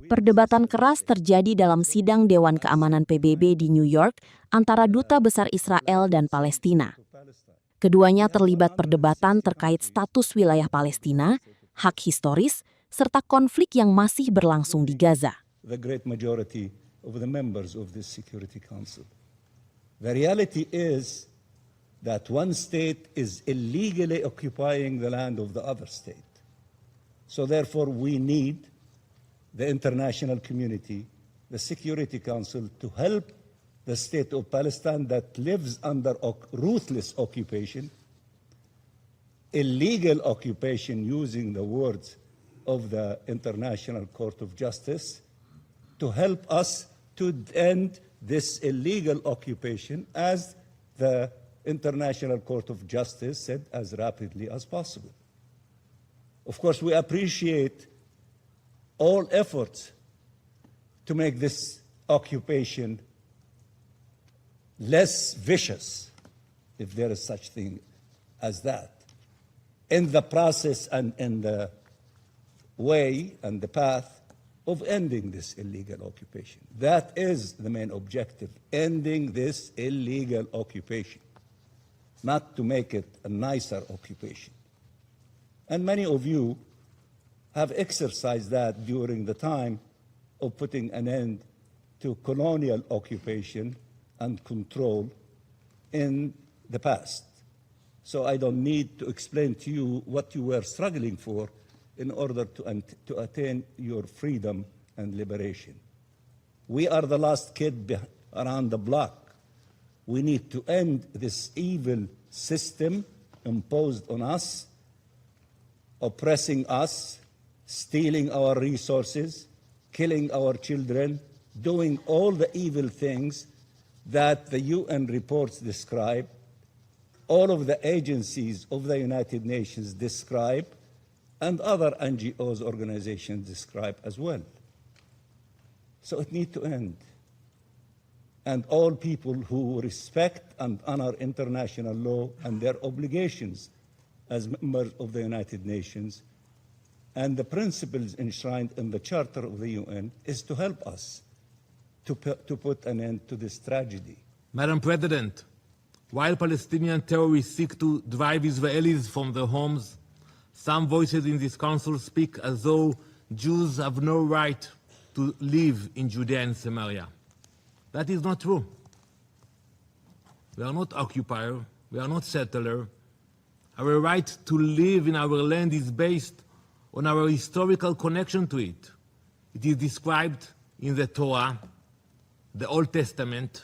Perdebatan keras terjadi dalam Sidang Dewan Keamanan PBB di New York antara Duta Besar Israel dan Palestina. Keduanya terlibat perdebatan terkait status wilayah Palestina, hak historis, serta konflik yang masih berlangsung di Gaza. The great majority of the members of this Security Council. The reality is that one state is illegally occupying the land of the other state. So therefore we need the international community, the Security Council, to help the state of Palestine that lives under ruthless occupation, illegal occupation using the words of the International Court of Justice, to help us to end this illegal occupation, as the International Court of Justice said, as rapidly as possible. Of course, we appreciate all efforts to make this occupation less vicious, if there is such thing as that, in the process and in the way and the path of ending this illegal occupation. That is the main objective, ending this illegal occupation, not to make it a nicer occupation. And many of you have exercised that during the time of putting an end to colonial occupation and control in the past. So I don't need to explain to you what you were struggling for in order to attain your freedom and liberation. We are the last kid around the block. We need to end this evil system imposed on us, oppressing us, stealing our resources, killing our children, doing all the evil things that the UN reports describe, all of the agencies of the United Nations describe, and other NGOs, organizations describe as well. So it needs to end. And all people who respect and honor international law and their obligations as members of the United Nations and the principles enshrined in the Charter of the UN is to help us to put an end to this tragedy. Madam President, while Palestinian terrorists seek to drive Israelis from their homes, some voices in this council speak as though Jews have no right to live in Judea and Samaria. That is not true. We are not occupier, we are not settler. Our right to live in our land is based on our historical connection to it. It is described in the Torah, the Old Testament,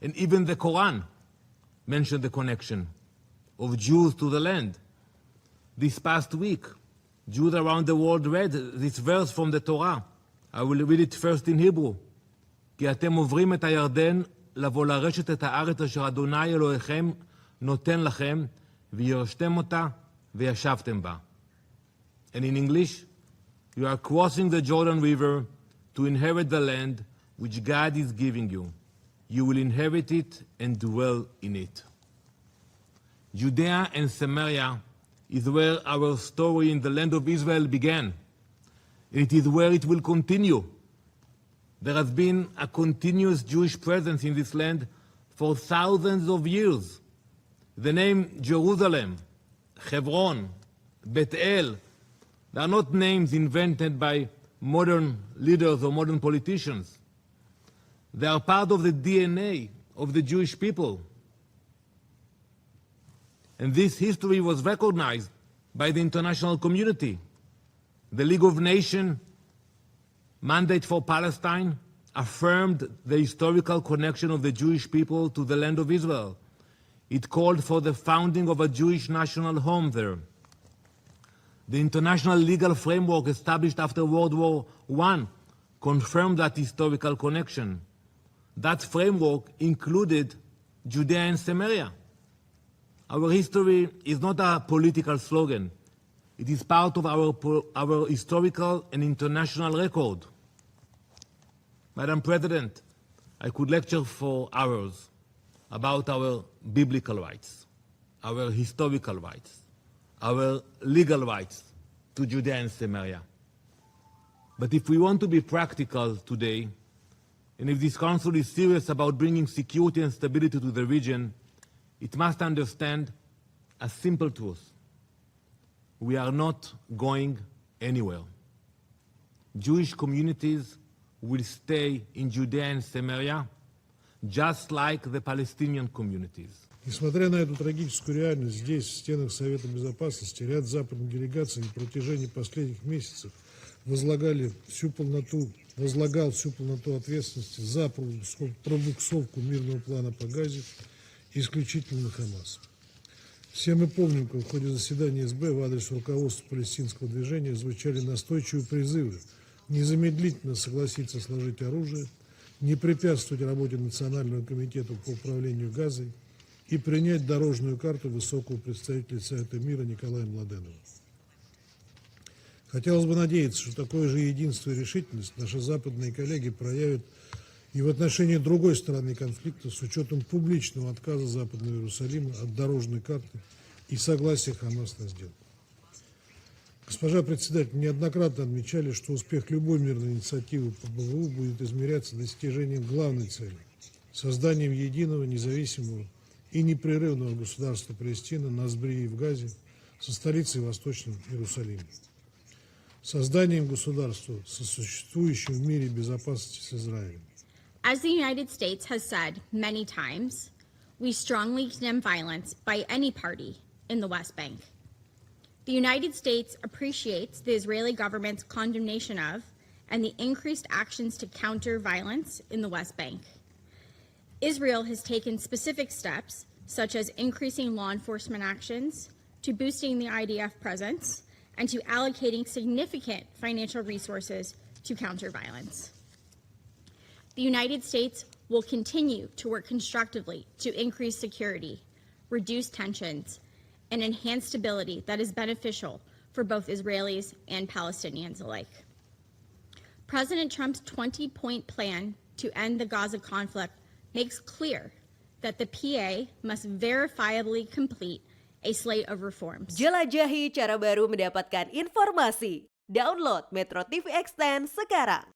and even the Quran mention the connection of Jews to the land. This past week, Jews around the world read this verse from the Torah. I will read it first in Hebrew. כי אתם עוברים את הירדן לבוא לרשת את הארץ אשר אדוני אלוהיכם נותן לכם וירשתם אותה וישבתם בה. And in English, you are crossing the Jordan River to inherit the land which God is giving you. You will inherit it and dwell in it. Judea and Samaria is where our story in the land of Israel began. It is where it will continue. There has been a continuous Jewish presence in this land for thousands of years. The name Jerusalem, Hebron, Bethel, they are not names invented by modern leaders or modern politicians. They are part of the DNA of the Jewish people. And this history was recognized by the international community. The League of Nations mandate for Palestine affirmed the historical connection of the Jewish people to the land of Israel. It called for the founding of a Jewish national home there. The international legal framework established after World War I confirmed that historical connection. That framework included Judea and Samaria. Our history is not a political slogan. It is part of our historical and international record. Madam President, I could lecture for hours about our biblical rights, our historical rights, our legal rights to Judea and Samaria. But if we want to be practical today, and if this Council is serious about bringing security and stability to the region, it must understand a simple truth. We are not going anywhere. Jewish communities will stay in Judea and Samaria, just like the Palestinian communities. Несмотря на эту трагическую реальность, здесь, в стенах Совета Безопасности, ряд западных делегаций на протяжении последних месяцев возлагал всю полноту ответственности за пробуксовку мирного плана по Газе исключительно на Хамас. Все мы помним, как в ходе заседания СБ в адрес руководства палестинского движения звучали настойчивые призывы незамедлительно согласиться сложить оружие, не препятствовать работе Национального комитета по управлению Газой и принять дорожную карту высокого представителя Совета мира Николая Младенова. Хотелось бы надеяться, что такое же единство и решительность наши западные коллеги проявят и в отношении другой стороны конфликта с учетом публичного отказа Западного Иерусалима от дорожной карты и согласия Хамас на сделку. Госпожа председатель, неоднократно отмечали, что успех любой мирной инициативы по БВУ будет измеряться достижением главной цели – созданием единого, независимого и непрерывного государства Палестина на Сбрии и в Газе со столицей в Восточном Иерусалиме. Созданием государства, сосуществующим в мире безопасности с Израилем. As the United States has said many times, we strongly condemn violence by any party in the West Bank. The United States appreciates the Israeli government's condemnation of and the increased actions to counter violence in the West Bank. Israel has taken specific steps, such as increasing law enforcement actions, to boosting the IDF presence, and to allocating significant financial resources to counter violence. The United States will continue to work constructively to increase security, reduce tensions, and enhance stability that is beneficial for both Israelis and Palestinians alike. President Trump's 20-point plan to end the Gaza conflict makes clear that the PA must verifiably complete a slate of reforms. Jelajahi cara baru mendapatkan informasi. Download MetroTV Extend sekarang.